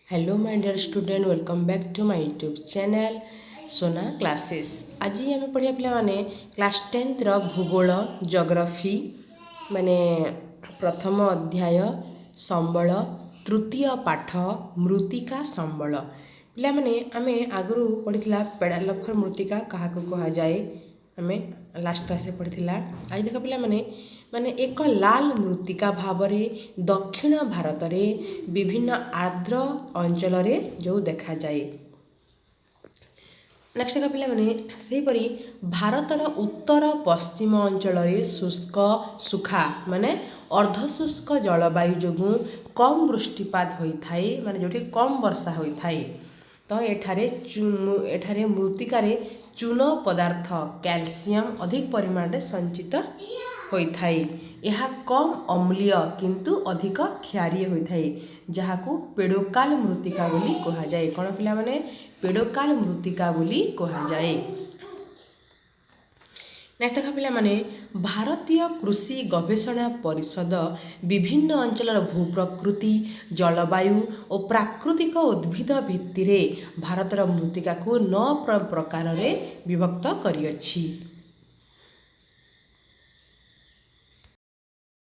Hello my dear student welcome back to my YouTube channel Sona classes. आज आम पढ़िया पिला माने क्लास 10 भूगोल जियोग्राफी माने प्रथम अध्याय संबल तृतीय पाठ मृत्तिका संबल। पिला माने आमे आगु पढ़िथिला पेडालफर मृत्तिका कहा कहा जाए आमे लास्ट क्लास रे पढ़िथिला। आज देख पिला माने एक लाल मृत्तिका भाव में दक्षिण भारत में विभिन्न आर्द्र अंचल जो देखा जाए। नेक्स्ट देख पिला माने सेहीपरि भारतर उत्तर पश्चिम अंचल शुष्क सुखा माने अर्धशुष्क जलवायु जोगु कम वृष्टिपात होता है माने जो कम वर्षा होता है। तो एठारे मृत्तिकार चून पदार्थ कैल्शियम अधिक परिमाण में संचित होता है। यह कम अम्लीय किंतु अधिक क्षारीय होता है जहां पेडोकाल मृत्तिका बोली कहा जाए। कौन पिला माने पेडोकाल मृत्तिका बोली कहा जाए। नेक्स्ट देख पिला माने भारतीय कृषि गवेषणा परिषद विभिन्न अंचल भूप्रकृति जलवायु और प्राकृतिक उद्भिद भित्ति भारतर मृत्तिका को 9 प्रकार विभक्त करियछि।